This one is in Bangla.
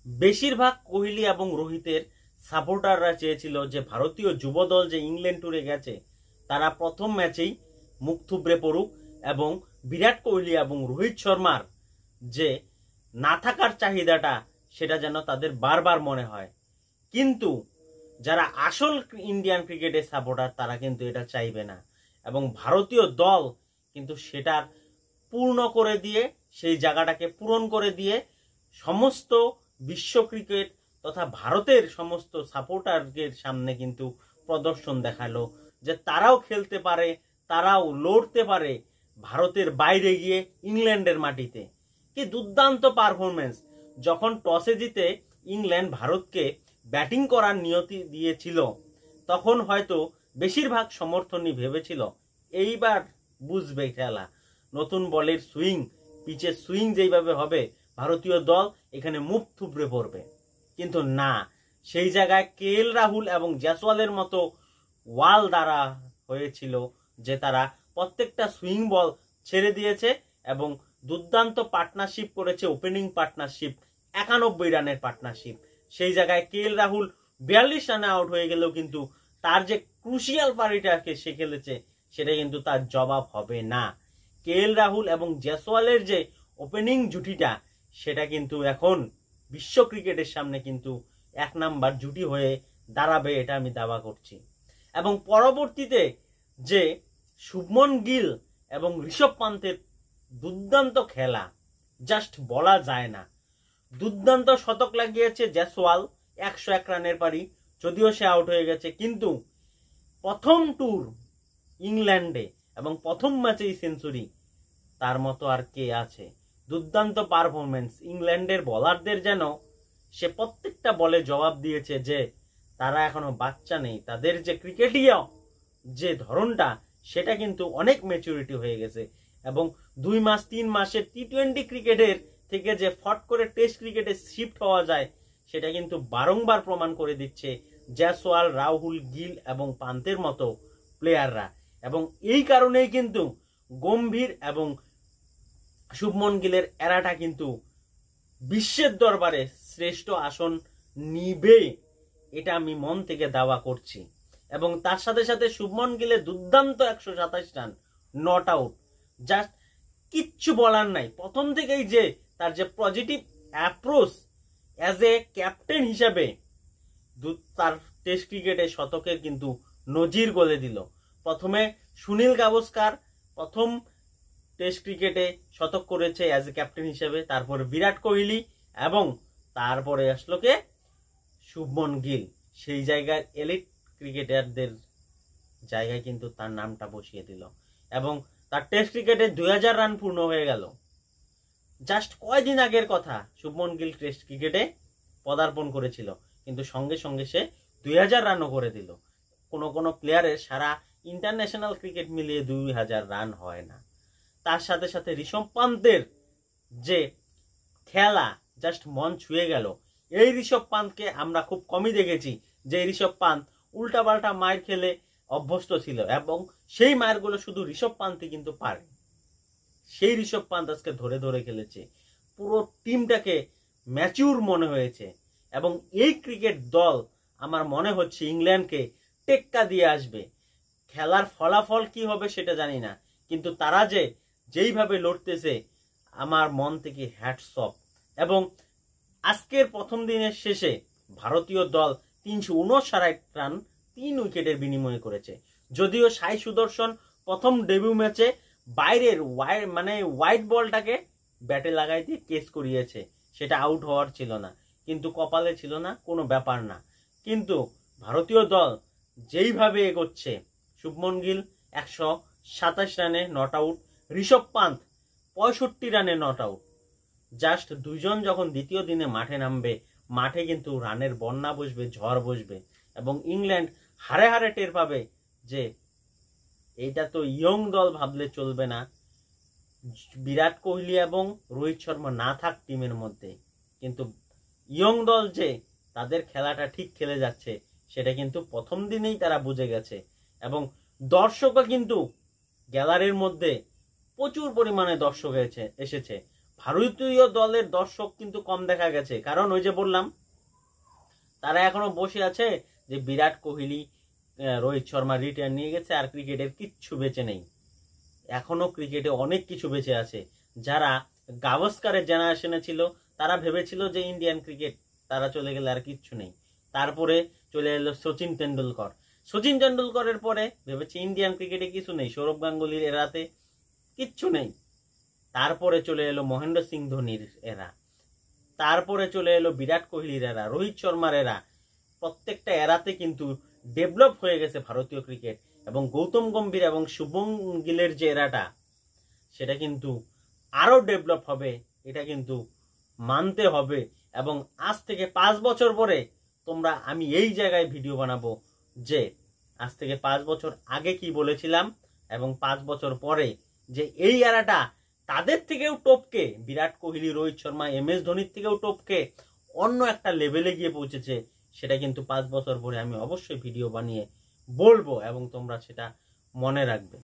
বেশিরভাগ কোহলি এবং রোহিতের সাপোর্টাররা চেয়েছিল যে ভারতীয় যুব দল যে ইংল্যান্ড ট্যুরে গেছে তারা প্রথম ম্যাচেই মুখ থুবড়ে পড়ুক এবং বিরাট কোহলি এবং রোহিত শর্মার যে না থাকার চাহিদাটা সেটা যেন তাদের বারবার মনে হয়। কিন্তু যারা আসল ইন্ডিয়ান ক্রিকেটের সাপোর্টার তারা কিন্তু এটা চাইবে না এবং ভারতীয় দল কিন্তু সেটার পূর্ণ করে দিয়ে সেই জায়গাটাকে পূরণ করে দিয়ে সমস্ত বিশ্ব ক্রিকেট তথা ভারতের সমস্ত সাপোর্টারদের সামনে কিন্তু প্রদর্শন দেখালো যে তারাও খেলতে পারে, তারাও লড়তে পারে ভারতের বাইরে গিয়ে ইংল্যান্ডের মাটিতে। কি দুর্দান্ত পারফরমেন্স! যখন টসে জিতে ইংল্যান্ড ভারতকে ব্যাটিং করার নিয়তি দিয়েছিল তখন হয়তো বেশিরভাগ সমর্থনই ভেবেছিল এইবার বুঝবে খেলা, নতুন বলের সুইং, পিচের সুইং যেইভাবে হবে ভারতীয় দল এখানে মুখ থুবড়ে পড়বে। কিন্তু না, সেই জায়গায় কেএল রাহুল এবং জয়সওয়ালের মতো ওয়াল দ্বারা হয়েছিল যে তারা প্রত্যেকটা সুইং বল ছেড়ে দিয়েছে এবং দুর্দান্ত পার্টনারশিপ করেছে, ওপেনিং পার্টনারশিপ, 91 রানের পার্টনারশিপ। সেই জায়গায় কেএল রাহুল 42 রানে আউট হয়ে গেলেও কিন্তু তার যে ক্রুশিয়াল পারিটাকে সে খেলেছে সেটা কিন্তু তার জবাব হবে না। কেএল রাহুল এবং জয়সওয়ালের যে ওপেনিং জুটিটা সেটা কিন্তু এখন বিশ্ব ক্রিকেটের সামনে কিন্তু 1 নাম্বার জুটি হয়ে দাঁড়াবে, এটা আমি দাবা করছি। এবং পরবর্তীতে যে শুভমন গিল এবং ঋষভ পান্তের দুর্দান্ত খেলা জাস্ট বলা যায় না। দুর্দান্ত শতক লাগিয়েছে জয়সওয়াল 101 রানের পারি, যদিও সে আউট হয়ে গেছে, কিন্তু প্রথম ট্যুর ইংল্যান্ডে এবং প্রথম ম্যাচেই সেঞ্চুরি, তার মতো আর কে আছে? দুর্দান্ত পারফরমেন্স। ইংল্যান্ডের বোলারদের যেন সে প্রত্যেকটা বলে জবাব দিয়েছে যে তারা এখনো বাচ্চা নেই, তাদের যে ক্রিকেটীয় যে ধরনটা সেটা কিন্তু অনেক ম্যাচুরিটি হয়ে গেছে এবং 2 মাস 3 মাসের টি20 ক্রিকেটের থেকে যে ফট করে টেস্ট ক্রিকেটে শিফট হওয়া যায় সেটা কিন্তু বারংবার প্রমাণ করে দিচ্ছে জয়সওয়াল, রাহুল, গিল এবং পান্তের মতো প্লেয়াররা। এবং এই কারণেই কিন্তু গম্ভীর এবং শুভমন গিলের এরাটা কিন্তু বিশ্বের দরবারে শ্রেষ্ঠ আসন নিবে, এটা আমি মন থেকে দাওয়া করছি। এবং তার সাথে সাথে শুভমন গিলের দুর্দান্ত 127 রান, নট আউট, জাস্ট কিচ্ছু বলার নাই। প্রথম থেকেই যে তার যে positive approach as a captain হিসাবে তার টেস্ট ক্রিকেটে শতকের কিন্তু নজির গলে দিল। প্রথমে সুনীল গাভাস্কার প্রথম টেস্ট ক্রিকেটে শতক করেছে অ্যাজ এ ক্যাপ্টেন হিসেবে, তারপরে বিরাট কোহলি এবং তারপরে আসলো কে? শুভমন গিল। সেই জায়গায় এলিট ক্রিকেটারদের জায়গায় কিন্তু তার নামটা বসিয়ে দিল এবং তার টেস্ট ক্রিকেটে 2000 রান পূর্ণ হয়ে গেল। জাস্ট কয়দিন আগের কথা শুভমন গিল টেস্ট ক্রিকেটে পদার্পণ করেছিল, কিন্তু সঙ্গে সঙ্গে সে 2000 রানও করে দিল। কোনো প্লেয়ারের সারা ইন্টারন্যাশনাল ক্রিকেট মিলিয়ে 2000 রান হয় না। তার সাথে সাথে ঋষভ পান্তের যে খেলা জাস্ট মন ছুঁয়ে গেল। এই ঋষভ পান্তকে আমরা খুব কমই দেখেছি যে ঋষভ পান্ত উল্টাপাল্টা মার খেলে অভ্যস্ত ছিল এবং সেই মারগুলো শুধু ঋষভ পান্তই কিন্তু পারে। সেই ঋষভ পান্ত আজকে ধরে ধরে খেলেছে, পুরো টিমটাকে ম্যাচিউর মনে হয়েছে এবং এই ক্রিকেট দল আমার মনে হচ্ছে ইংল্যান্ডকে টেক্কা দিয়ে আসবে। খেলার ফলাফল কি হবে সেটা জানি না, কিন্তু তারা যে যেইভাবে লড়তেছে আমার মন থেকে হ্যাটস অফ। এবং আজকের প্রথম দিনের শেষে ভারতীয় দল 359 রান 3 উইকেটের বিনিময়ে করেছে। যদিও সাই সুদর্শন প্রথম ডেবিউ ম্যাচে বাইরের হোয়াইট বলটাকে ব্যাটে লাগাই দিয়ে কেস করিয়েছে, সেটা আউট হওয়ার ছিল না, কিন্তু কপালে ছিল না, কোনো ব্যাপার না। কিন্তু ভারতীয় দল যেইভাবে এগোচ্ছে, শুভমন গিল 127 রানে নট আউট, ঋষভ পান্ত 65 রানে নট আউট। জাস্ট দুইজন যখন দ্বিতীয় দিনে মাঠে নামবে, মাঠে কিন্তু রানের বন্যা বসবে, ঝড় বসবে এবং ইংল্যান্ড হারে হারে টের পাবে যে এইটা তো ইয়ং দল ভাবলে চলবে না। বিরাট কোহলি এবং রোহিত শর্মা না থাক টিমের মধ্যে, কিন্তু ইয়ং দল যে তাদের খেলাটা ঠিক খেলে যাচ্ছে সেটা কিন্তু প্রথম দিনেই তারা বুঝে গেছে। এবং দর্শকও কিন্তু গ্যালারির মধ্যে প্রচুর পরিমাণে দর্শক এসেছে। ভারতীয় দলের দর্শক কিন্তু কম দেখা গেছে, কারণ ওই যে বললাম তারা এখনো বসে আছে যে বিরাট কোহলি রোহিত শর্মা রিটায়ার নিয়ে গেছে আর ক্রিকেটের কিচ্ছু বেঁচে নেই। এখনো ক্রিকেটে অনেক কিছু বেঁচে আছে। যারা গাভাস্কারের জেনারেশনে ছিল তারা ভেবেছিল যে ইন্ডিয়ান ক্রিকেট তারা চলে গেলে আর কিচ্ছু নেই। তারপরে চলে এলো সচিন তেন্ডুলকর। সচিন তেন্ডুলকরের পরে ভেবেছে ইন্ডিয়ান ক্রিকেটে কিছু নেই, সৌরভ গাঙ্গুলির এরাতে কিচ্ছু নেই। তারপরে চলে এলো মহেন্দ্র সিং ধোনির এরা, তারপরে চলে এলো বিরাট কোহলির এরা, রোহিত শর্মার এরা। প্রত্যেকটা এরাতে কিন্তু ডেভেলপ হয়ে গেছে ভারতীয় ক্রিকেট, এবং গৌতম গম্ভীর এবং শুভম গিলের যে এরাটা সেটা কিন্তু আরো ডেভেলপ হবে, এটা কিন্তু মানতে হবে। এবং আজ থেকে 5 বছর পরে তোমরা আমি এই জায়গায় ভিডিও বানাবো যে আজ থেকে 5 বছর আগে কি বলেছিলাম এবং 5 বছর পরে যে এই এরাটা তাদের থেকেও টপকে, বিরাট কোহলি, রোহিত শর্মা, MS ধোনির থেকেও টপকে অন্য একটা লেভেলে গিয়ে পৌঁছেছে। সেটা কিন্তু 5 বছর পরে আমি অবশ্যই ভিডিও বানিয়ে বলবো এবং তোমরা সেটা মনে রাখবে।